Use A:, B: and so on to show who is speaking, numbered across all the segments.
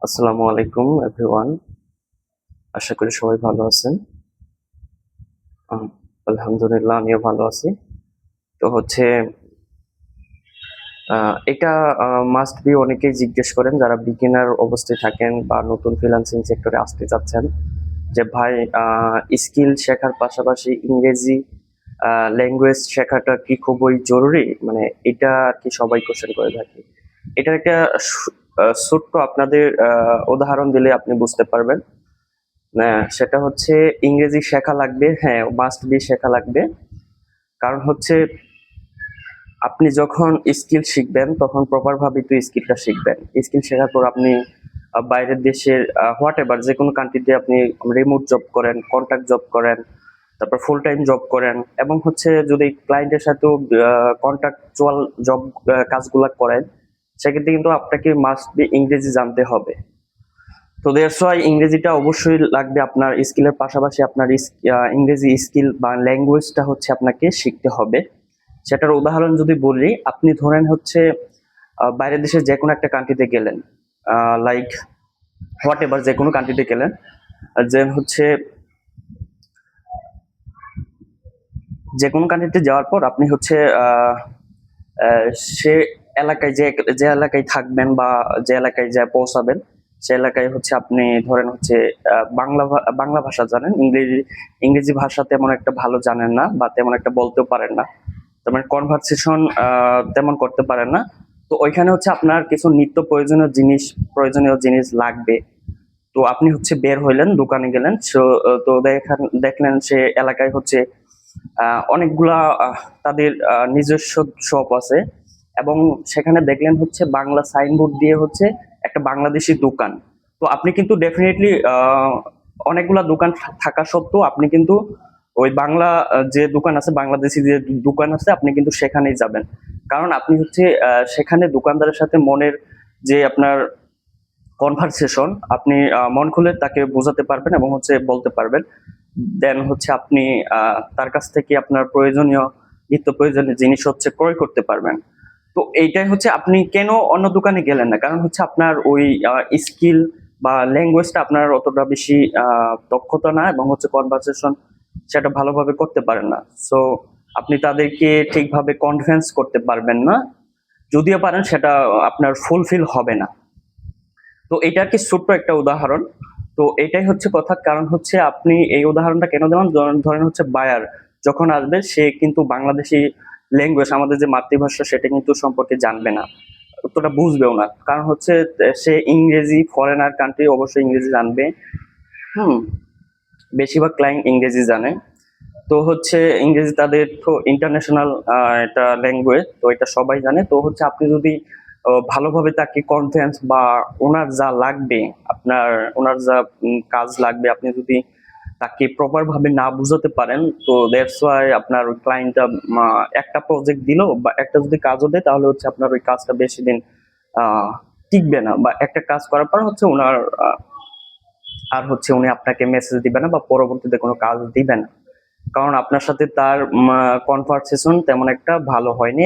A: আসসালামু আলাইকুম এভরিওয়ান। আশা করি সবাই ভালো আছেন। আহ, আলহামদুলিল্লাহ আমিও ভালো আছি। তো হচ্ছে এটা মাস্ট বি অনেকেই জিজ্ঞেস করেন যারা বিগিনার অবস্থায় থাকেন বা নতুন ফ্রিল্যান্সিং সেক্টরে আসতে চাচ্ছেন যে ভাই স্কিল শেখার পাশাপাশি ইংরেজি ল্যাঙ্গুয়েজ শেখাটা কি খুবই জরুরি, মানে এটা আর কি সবাই কোশ্চেন করে থাকে। এটার একটা ছোট্ট আপনাদের উদাহরণ দিলে আপনি বুঝতে পারবেন। সেটা হচ্ছে ইংরেজি শেখা লাগবে, হ্যাঁ মাস্ট বি শেখা লাগবে। কারণ হচ্ছে আপনি যখন স্কিল শিখবেন তখন প্রপার ভাবে তো স্কিলটা শিখবেন। স্কিল শেখার পর আপনি বাইরের দেশের হোয়াট এভার যে কোনো কান্ট্রিতে আপনি রিমোট জব করেন, কন্ট্রাক্ট জব করেন, তারপর ফুল টাইম জব করেন, এবং হচ্ছে যদি ক্লায়েন্টের সাথেও কন্ট্রাকচুয়াল জব কাজগুলা করেন, সেক্ষেত্রে কিন্তু আপনাকে মাস্ট বি ইংরেজি জানতে হবে। তো দ্যাটস ওয়াই ইংরেজিটা অবশ্যই লাগবে। আপনার স্কিলের পাশাপাশি আপনার ইংরেজি স্কিল বা ল্যাঙ্গুয়েজটা হচ্ছে আপনাকে শিখতে হবে। সেটার উদাহরণ যদি বলি, আপনি ধরেন হচ্ছে বাইরের দেশের যে কোনো একটা কান্ট্রিতে গেলেন, লাইক হোয়াট এভার যে কোনো কান্ট্রিতে গেলেন, যে হচ্ছে যে কোনো কান্ট্রিতে যাওয়ার পর আপনি হচ্ছে আহ, সে এলাকায় যে যে এলাকায় থাকবেন বা যে এলাকায় যা পৌঁছাবেন, সে এলাকায় হচ্ছে আপনি ধরেন হচ্ছে বাংলা ভাষা জানেন, ইংরেজি ইংরেজি ভাষা তেমন একটা ভালো জানেন না বা তেমন একটা বলতেও পারেন না, তেমন কনভারসেশন তেমন করতে পারেন না। তো ওইখানে হচ্ছে আপনার কিছু নিত্য প্রয়োজনীয় জিনিস লাগবে। তো আপনি হচ্ছে বের হইলেন, দোকানে গেলেন, তো দেখলেন সে এলাকায় হচ্ছে অনেকগুলা তাদের নিজস্ব শপ আছে, এবং সেখানে দেখলেন হচ্ছে বাংলা সাইনবোর্ড দিয়ে হচ্ছে একটা বাংলাদেশি দোকান। তো আপনি কিন্তু ডেফিনেটলি অনেকগুলা দোকান থাকা সত্ত্বেও আপনি কিন্তু ওই বাংলা যে দোকান আছে, বাংলাদেশি যে দোকান আছে, আপনি কিন্তু সেখানেই যাবেন। কারণ আপনি হচ্ছে সেখানে দোকানদারের সাথে মনের যে আপনার কনভারসেশন, আপনি মন খুলে তাকে বোঝাতে পারবেন এবং হচ্ছে বলতে পারবেন। দেন হচ্ছে আপনি তার কাছ থেকে আপনার নিত্য প্রয়োজনীয় জিনিস হচ্ছে ক্রয় করতে পারবেন। তো এইটাই হচ্ছে আপনি কেন অন্য দোকানে গেলেন না, কারণ হচ্ছে আপনার ওই স্কিল বা ল্যাঙ্গুয়েজটা আপনার অতটা বেশি দক্ষতা না, এবং হচ্ছে কনভারসেশন সেটা ভালোভাবে করতে পারেন না। সো আপনি তাদেরকে ঠিকভাবে কনভিন্স করতে পারবেন না, যদিও পারেন সেটা আপনার ফুলফিল হবে না। তো এটা কি ছোট্ট একটা উদাহরণ। তো এটাই হচ্ছে কথা। কারণ হচ্ছে আপনি এই উদাহরণটা কেন দিলাম, ধরেন হচ্ছে বায়ার যখন আসবে সে কিন্তু বাংলাদেশি ল্যাঙ্গুয়েজ, আমাদের যে মাতৃভাষা, সেটা কিন্তু সম্পর্কে জানবে না, অতটা বুঝবেও না। কারণ হচ্ছে সে ইংরেজি, ফরেনার কান্ট্রি অবশ্যই ইংরেজি জানবে। হুম, বেশিরভাগ ক্লায়েন্ট ইংরেজি জানে। তো হচ্ছে ইংরেজি তাদের তো ইন্টারন্যাশনাল একটা ল্যাঙ্গুয়েজ, তো এটা সবাই জানে। তো হচ্ছে আপনি যদি ভালোভাবে তাকে কনফিডেন্স বা ওনার যা লাগবে, আপনার ওনার যা কাজ লাগবে, আপনি যদি তাকে প্রপার ভাবে না বুঝাতে পারেন, তো দ্যাটস ওয়াই আপনার ওই ক্লায়েন্টটা একটা প্রজেক্ট দিল বা একটা যদি কাজও দেয়, তাহলে হচ্ছে আপনার ওই কাজটা বেশি দিন আহ, টিকবে না, বা একটা কাজ করার পর হচ্ছে ওনার আর হচ্ছে উনি আপনাকে মেসেজ দিবে না বা পরবর্তীতে কোনো কাজ দিবে না। কারণ আপনার সাথে তার কনভারসেশন তেমন একটা ভালো হয়নি।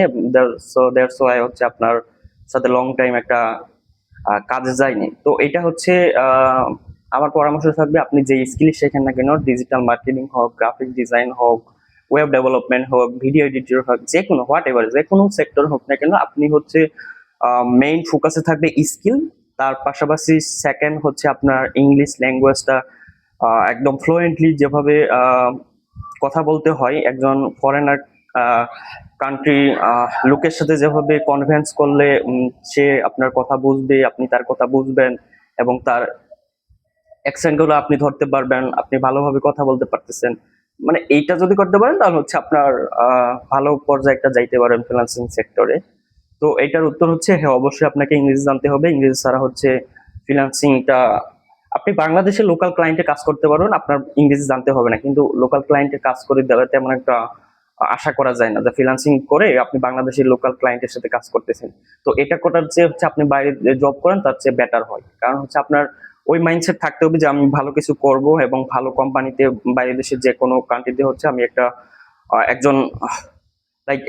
A: সো দ্যাটস ওয়াই হচ্ছে আপনার সাথে লং টাইম একটা কাজে যায়নি। তো এটা হচ্ছে আহ, আমার পরামর্শ থাকবে, আপনি যে স্কিল শেখেন না কেন, ডিজিটাল মার্কেটিং হোক, গ্রাফিক ডিজাইন হোক, ওয়েব ডেভেলপমেন্ট হোক, ভিডিও এডিটর হোক, যে কোনো হোয়াট এভার যে কোনো সেক্টর হোক না কেন, আপনি হচ্ছে মেইন ফোকাসে থাকবে স্কিল। তার পাশাপাশি সেকেন্ড হচ্ছে আপনার ইংলিশ ল্যাঙ্গুয়েজটা একদম ফ্লুয়েন্টলি যেভাবে কথা বলতে হয় একজন ফরেনার কান্ট্রি লোকের সাথে, যেভাবে কনভিন্স করলে সে আপনার কথা বুঝবে, আপনি তার কথা বুঝবেন, এবং তার অ্যাকসেন্ট গুলো আপনি ধরতে পারবেন, আপনি ভালোভাবে কথা বলতে পারতেছেন। মানে এইটা যদি করতে পারেন তাহলে হচ্ছে আপনার ভালো পর্যায়ে একটা যাইতে পারেন ফ্রিল্যান্সিং সেক্টরে। তো এটার উত্তর হচ্ছে হ্যাঁ, অবশ্যই আপনাকে ইংরেজি জানতে হবে। ইংরেজি ছাড়া হচ্ছে ফ্রিল্যান্সিংটা, আপনি বাংলাদেশের লোকাল ক্লায়েন্টে কাজ করতে পারবেন, আপনার ইংরেজি জানতে হবে না, কিন্তু লোকাল ক্লায়েন্টে কাজ করে দেওয়া তেমন একটা আশা করা যায় না যে ফ্রিল্যান্সিং করে আপনি বাংলাদেশের লোকাল ক্লায়েন্টের সাথে কাজ করতেছেন। তো এটা করার চেয়ে হচ্ছে আপনি বাইরে জব করেন, তার চেয়ে বেটার হয়। কারণ হচ্ছে আপনার ওই মাইন্ডসেট থাকতে হবে যে আমি ভালো কিছু করব, এবং ভালো কোম্পানিতে, বাইরের দেশের যে কোনো কান্ট্রিতে হচ্ছে আমি একটা একজন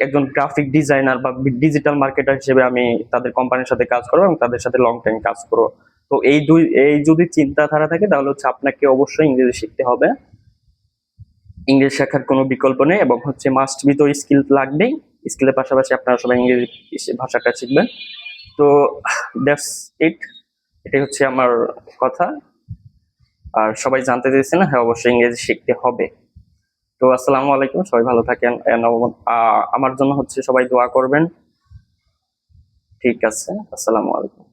A: একজন গ্রাফিক ডিজাইনার বা ডিজিটাল মার্কেটার হিসেবে আমি তাদের কোম্পানির সাথে কাজ করবো এবং তাদের সাথে লং টাইম কাজ করবো। তো এই যদি চিন্তাধারা থাকে তাহলে হচ্ছে আপনাকে অবশ্যই ইংরেজি শিখতে হবে। ইংরেজি শেখার কোনো বিকল্প নেই, এবং হচ্ছে মাস্ট বি তো স্কিল লাগবেই। স্কিলের পাশাপাশি আপনারা সবাই ইংরেজি ভাষাটা শিখবেন। তো দ্যাটস ইট, এটাই হচ্ছে আমার কথা। আর সবাই জানতে চেয়েছেন, হ্যাঁ অবশ্যই ইংরেজি শিখতে হবে। তো আসসালামু আলাইকুম, সবাই ভালো থাকেন। আমার জন্য হচ্ছে সবাই দোয়া করবেন। ঠিক আছে, আসসালামু আলাইকুম।